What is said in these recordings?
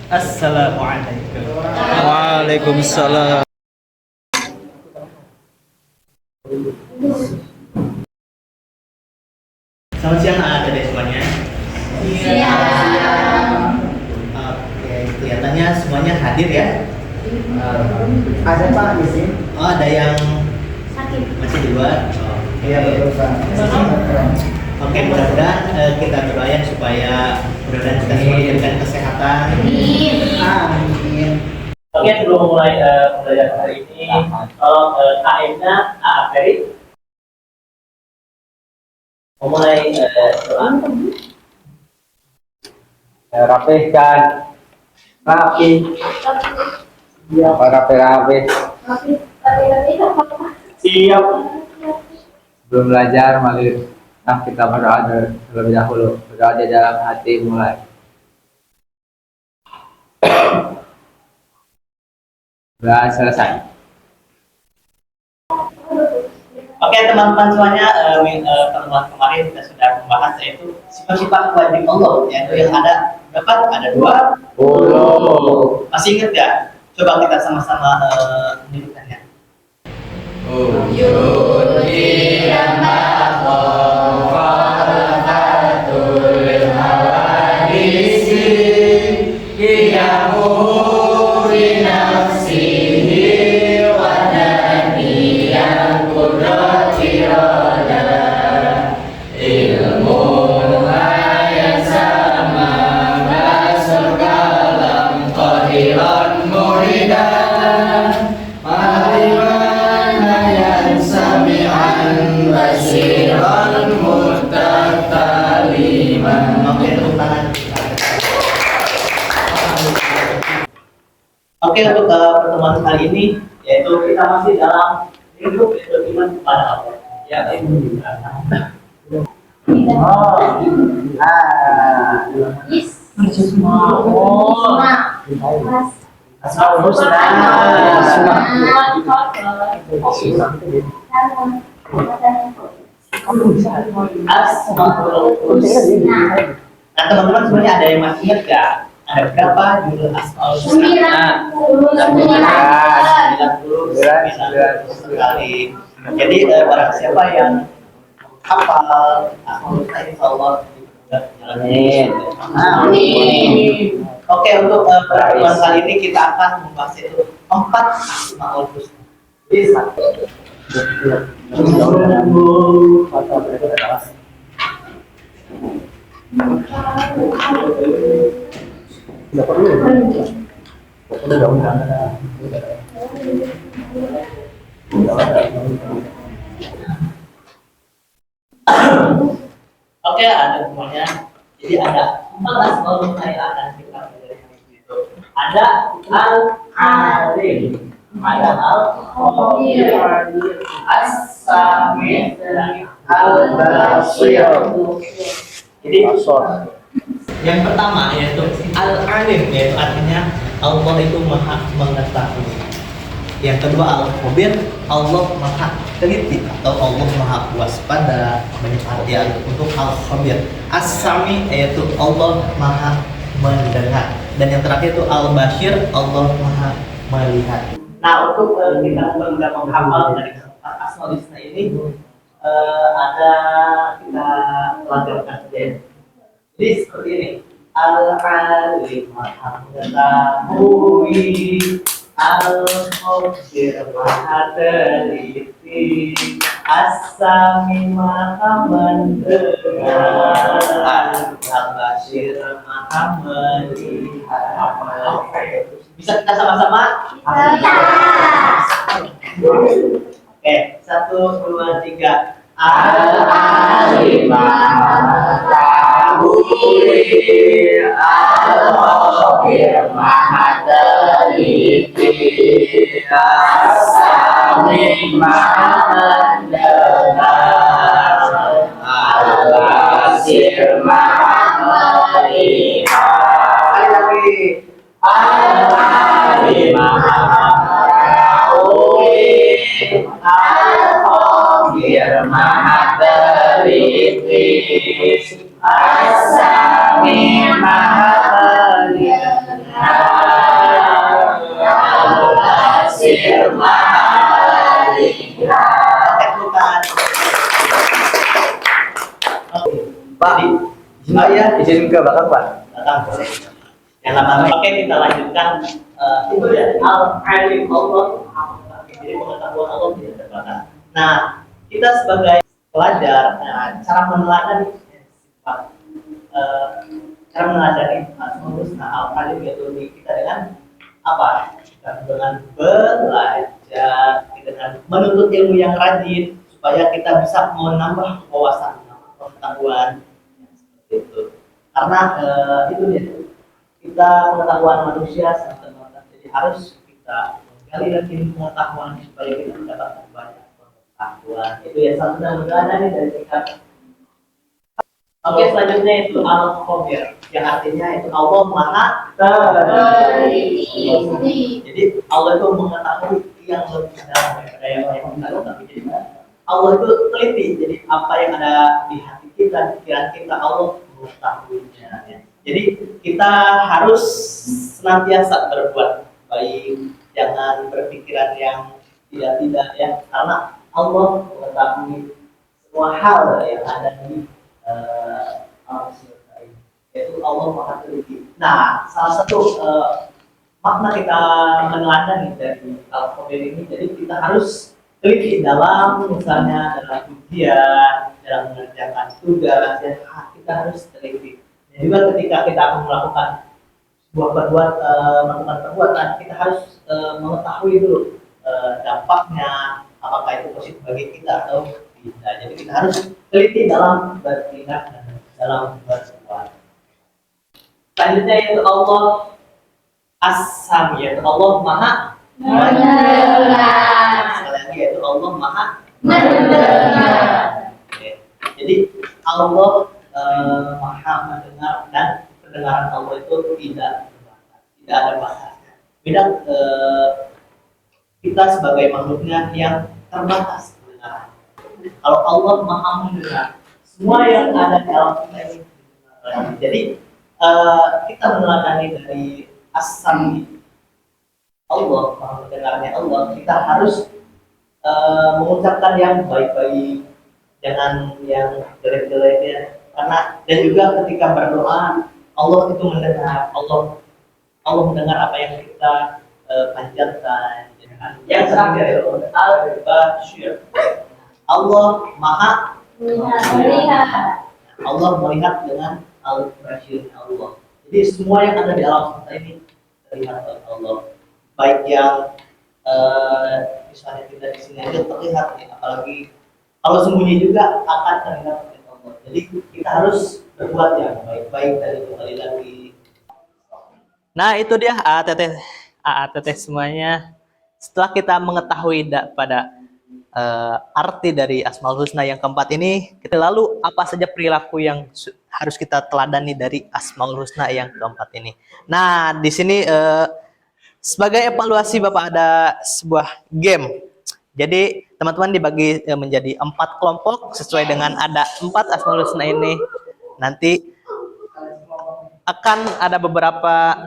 Assalamualaikum. Waalaikumsalam. Selamat siang adik-adik semuanya. Siang. Oke, kelihatannya semuanya hadir ya. Ada Pak di sini? Oh, ada yang Sakit. masih di luar. Iya betul Pak. Oke, mudah-mudahan kita doain supaya mudah-mudahan kita semua diberikan kesehatan. Amin. Oke, sebelum mulai pembelajaran hari ini, kalau KM-nya Ferry memulai doa. Rapihkan. Rapi. Iya, rapi. Siap. Belum belajar, mari kita berdoa terlebih dahulu. Berdoa di dalam hati mulai. Sudah selesai. Oke, teman-teman semuanya, pertemuan kemarin kita sudah membahas yaitu sifat-sifat wajib Allah, yaitu yang ada berapa? Ada 20. Masih ingat ya? Coba kita sama-sama menyebutkannya. Oke, untuk pertemuan kali ini yaitu kita masih dalam hidup yaitu iman kepada Allah. Ya, itu. Asmaul Husna. Nah, teman-teman sebenarnya ada yang masih ingat nggak? Ada berapa jumlah Asmaul Husna? 99 sekali. Jadi barang siapa yang hafal Asmaul Husna, insyaallah Amin. Amin. Oke, untuk pertemuan kali ini kita akan membahas itu 4 Asmaul Husna. Bisa. Oke, ada semuanya. Jadi ada 4 asmaul husna yang akan kita pelajari itu. Ada Al-Alim, ada Al-Khabir, As-Sami', Al-Basir. Jadi yang pertama yaitu Al-Alim, yaitu artinya Allah itu Maha mengetahui. Yang kedua Al-Khabir, Allah Maha teliti atau Allah Maha waspada, banyak artian untuk Al-Khabir. As-Sami yaitu Allah Maha mendengar. Dan yang terakhir itu Al-Basir, Allah Maha melihat. Nah, untuk kita mudah menghafal dari 4 Asmaul Husna ini ada kita pelajarkan saja. Jadi seperti ini. Al-Alim Maha mengetahui, Al-Khabir Maha teliti, As-Sami Maha mendengar, Al-Basir Maha melihat. Bisa kita sama-sama? Oke, 1, 2, 3. Al-Alim Maha mengetahui, Al-Khabir Maha teliti, As-Sami Maha mendengar, Al-Basir Maha melihat. Sekali lagi. Al-Alim Maha mengetahui, Al-Khabir Maha Teliti, As-Sami Maha Mendengar, Al-Basir Maha Melihat. Bukan. Pak, saya izin ke belakang Pak. Datang boleh. Yang lama oke kita lanjutkan. Itu ya al-alim Allah. Jadi pengetahuan Allah tidak terbatas. Nah, kita sebagai pelajar, cara meneladani sifat, cara meneladani Asmaul Husna al-alim yaitu kita dengan apa? Kita dengan belajar, dengan menuntut ilmu yang rajin supaya kita bisa menambah wawasan, pengetahuan seperti itu. Karena itu dia, kita pengetahuan manusia sangat terbatas, jadi harus kita menggali lagi pengetahuan supaya kita mendapatkan banyak pengetahuan. Itu yang satu dan meneladani dari kita. Oke, selanjutnya itu al-khabir, yang artinya itu Allah Maha Teliti. Jadi Allah itu mengetahui yang lebih dalam daripada yang kita tahu, tapi jadi Allah itu teliti. Jadi apa yang ada di hati kita, pikiran kita, Allah mengetahuinya. Ya. Jadi kita harus senantiasa berbuat baik, jangan berpikiran yang tidak ya, karena Allah mengetahui semua hal yang ada di yaitu Allah Maha Teliti. Nah, salah satu makna kita meneladani dari al-khabir ini, jadi kita harus teliti dalam misalnya dalam ujian, dalam mengerjakan tugas, dan kita harus teliti. Dan juga ketika kita akan melakukan melakukan perbuatan, kita harus mengetahui dulu dampaknya, apakah itu positif bagi kita atau tidak. Jadi kita harus teliti dalam bertindak dan dalam berbuat. Selanjutnya yaitu Allah As-Sami, yaitu Allah Maha Mendengar. Sekali lagi yaitu Allah Maha Mendengar. Oke. Jadi Allah Maha mendengar, dan pendengaran Allah itu tidak terbatas, tidak ada batasnya. Beda kita sebagai makhluknya yang terbatas pendengaran. Kalau Allah Maha mendengar, semua yang ada di alam kita ini didengar. Jadi kita meneladani dari As-Sami Allah, Maha mendengarnya Allah, kita harus mengucapkan yang baik-baik, jangan yang jelek-jelek ya. Karena dan juga ketika berdoa, Allah itu mendengar, Allah mendengar apa yang kita panjatkan. Yang terakhir itu Al-Basir, Allah Maha Melihat. Allah melihat dengan Al-Basir Allah. Jadi semua yang ada di alam semesta ini terlihat oleh Allah. Baik yang misalnya kita di sini aja terlihat, ya. Apalagi kalau sembunyi juga akan terlihat oleh Allah. Jadi kita harus berbuat yang baik-baik dari kembali lagi. Nah itu dia AATT semuanya. Setelah kita mengetahui pada arti dari Asmaul Husna yang keempat ini, kita lalu apa saja perilaku yang harus kita teladani dari Asmaul Husna yang keempat ini. Nah, di sini sebagai evaluasi Bapak ada sebuah game. Jadi teman-teman dibagi menjadi 4 kelompok sesuai dengan ada 4 Asmaul Husna ini. Nanti akan ada beberapa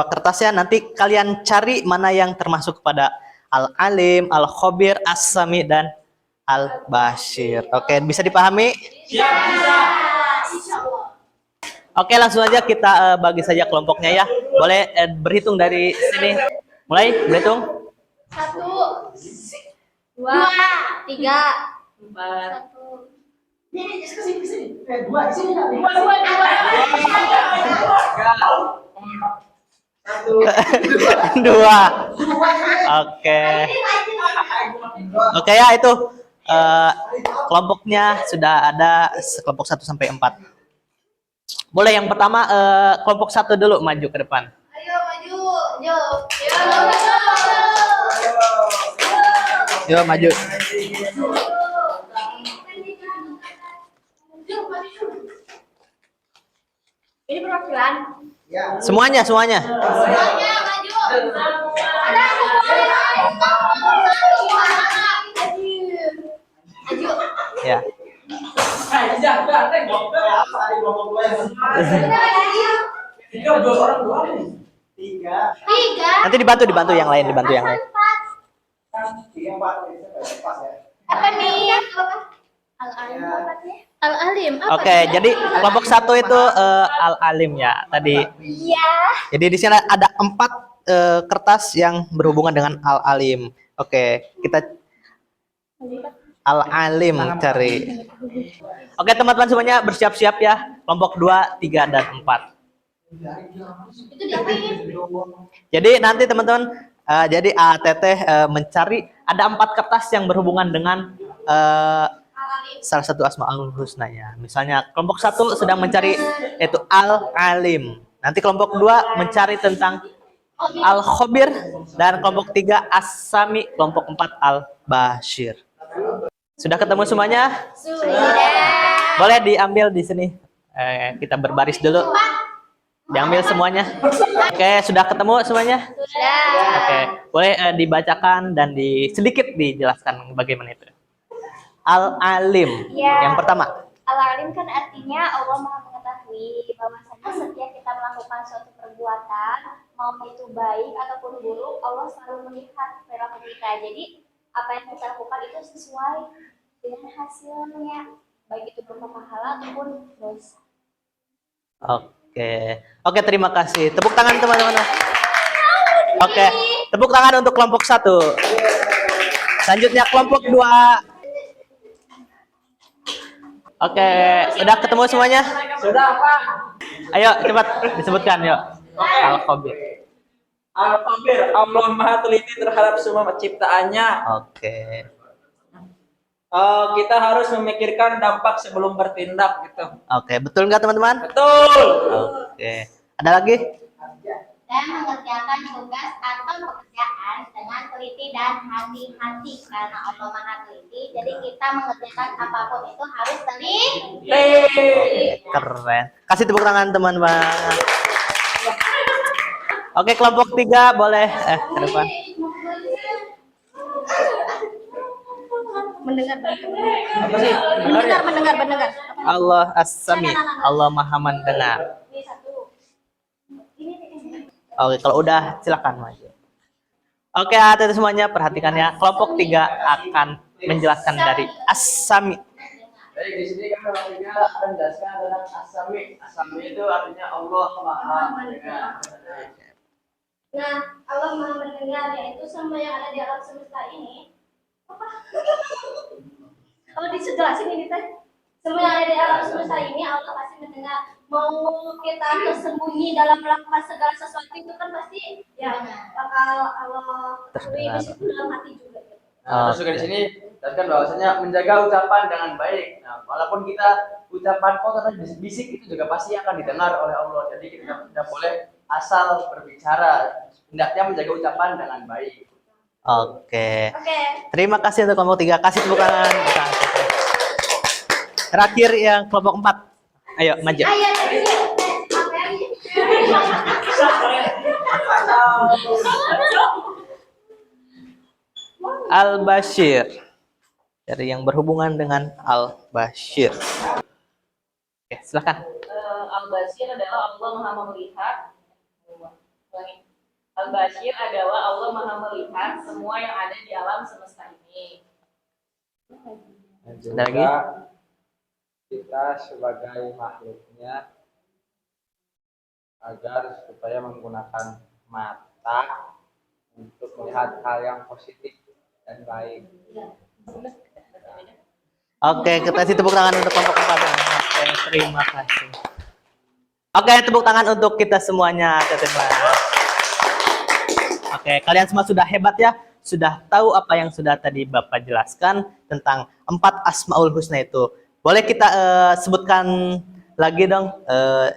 kertas ya, nanti kalian cari mana yang termasuk kepada Al-Alim, Al-Khabir, As-Sami, dan Al-Basir. Oke, bisa dipahami? Bisa. Oke, langsung aja kita bagi saja kelompoknya ya. Boleh berhitung dari sini. Mulai, berhitung. 1, 2, 3, 4. Ini kesini. 2 di sini. 2. Dua. Oke ya, itu kelompoknya sudah ada kelompok 1 sampai 4. Boleh yang pertama kelompok 1 dulu maju ke depan. Ayo maju. Yo maju. Ini perwakilan. Semuanya. Semuanya maju. Ada Tiga dua orang doang nih. Tiga. Nanti dibantu yang lain. Apa nih? Al-Alim obatnya? Al-Alim. apa Oke, sih? jadi kelompok 1 itu Al-Alim ya tadi. Iya. Jadi di sini ada 4 kertas yang berhubungan dengan Al-Alim. Oke, kita Al-Alim cari. Oke, teman-teman semuanya bersiap-siap ya. Kelompok 2, 3, dan 4. Itu diapain? Jadi nanti teman-teman jadi Teteh mencari ada 4 kertas yang berhubungan dengan Al-Alim. salah satu Asmaul Husna ya. Misalnya kelompok 1 sedang mencari yaitu Al-Alim. Nanti kelompok 2 mencari tentang Al-Khabir dan kelompok 3 As-Sami, kelompok 4 Al-Bashir. Sudah ketemu semuanya? Sudah. Boleh diambil di sini. Kita berbaris dulu. Diambil semuanya. Oke, sudah ketemu semuanya? Sudah. Oke, boleh dibacakan dan sedikit dijelaskan bagaimana itu. Al-Alim. Ya. Yang pertama. Al-Alim kan artinya Allah Maha mengetahui bahwasanya setiap kita melakukan suatu perbuatan, mau itu baik ataupun buruk, Allah selalu melihat perilaku kita. Jadi apa yang kita lakukan itu sesuai dengan hasilnya, baik itu berupa pahala ataupun dosa. Oke, terima kasih. Tepuk tangan teman-teman. Oke, tepuk tangan untuk kelompok 1. Selanjutnya kelompok 2. Oke, udah ketemu semuanya? Sudah Pak. Ayo cepat disebutkan yuk. Al-Khabir. Al-Khabir, Allah Maha teliti terhadap semua ciptaannya. Oke. Kita harus memikirkan dampak sebelum bertindak gitu. Oke, betul nggak teman-teman? Betul. Oke. Ada lagi? Dan mengerjakan tugas atau pekerjaan dengan teliti dan hati-hati karena Allah Maha teliti. Jadi kita mengerjakan apapun itu harus teliti. Keren. Kasih tepuk tangan teman-teman. Oke, kelompok 3 boleh ke depan. Mendengar. Allah As-Sami, Allah Maha mendengar. Ini satu. Oke, kalau udah silakan maju. Oke, hati-hati semuanya perhatikan ya. Kelompok 3 akan menjelaskan dari As-Sami. Jadi di sini kan artinya menjelaskan tentang As-Sami. As-Sami itu artinya Allah Maha mendengar. Nah, Allah Maha mendengar, yaitu semua yang ada di alam semesta ini. Apa? Kalau dijelasin ini teh, semua yang ada di alam semesta ini Allah pasti mendengar. Mau kita tersembunyi dalam melakukan segala sesuatu itu kan pasti ya bakal Allah ketahui di situ dalam hati juga. Nah, terus juga di sini jelaskan bahwasanya menjaga ucapan dengan baik. Nah, walaupun kita ucapan kotor atau bisik itu juga pasti akan didengar oleh Allah. Jadi kita tidak boleh asal berbicara. Hendaknya menjaga ucapan dengan baik. Oke. Oke. Terima kasih untuk kelompok 3. Kasih tepuk tangan. Terakhir yang kelompok 4. Ayo maju. Ayo tadi apa lagi? Al-Bashir. Dari yang berhubungan dengan Al-Bashir. Oke, silakan. Al-Bashir adalah Allah Maha Melihat. Al-Bashir adalah Allah Maha Melihat semua yang ada di alam semesta ini. Dan Ada lagi? Kita sebagai makhluknya agar supaya menggunakan mata untuk melihat hal yang positif dan baik. Oke, kita kasih tepuk tangan untuk kelompok 4. Oke, terima kasih. Oke, tepuk tangan untuk kita semuanya, teman-teman. Oke, kalian semua sudah hebat ya. Sudah tahu apa yang sudah tadi Bapak jelaskan tentang 4 Asmaul Husna itu. Boleh kita sebutkan lagi dong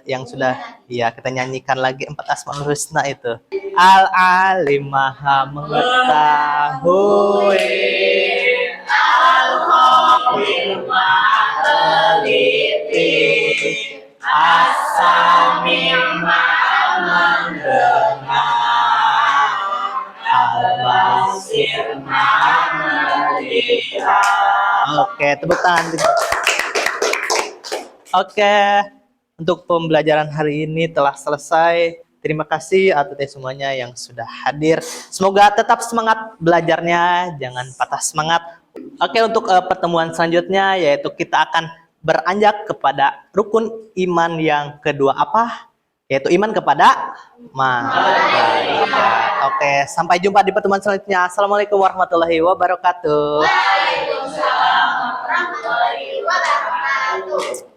yang sudah ya kita nyanyikan lagi 4 Asmaul Husna itu. Al-Alim Maha mengetahui, Al-Khabir Maha teliti, As-Sami Maha mendengar, Al-Bashir Maha melihat. Oke, tepuk tangan. Oke, untuk pembelajaran hari ini telah selesai. Terima kasih atas semuanya yang sudah hadir. Semoga tetap semangat belajarnya, jangan patah semangat. Oke, untuk pertemuan selanjutnya yaitu kita akan beranjak kepada rukun iman yang kedua apa? Yaitu iman kepada malaikat. Oke, sampai jumpa di pertemuan selanjutnya. Assalamualaikum warahmatullahi wabarakatuh. Waalaikumsalam warahmatullahi wabarakatuh.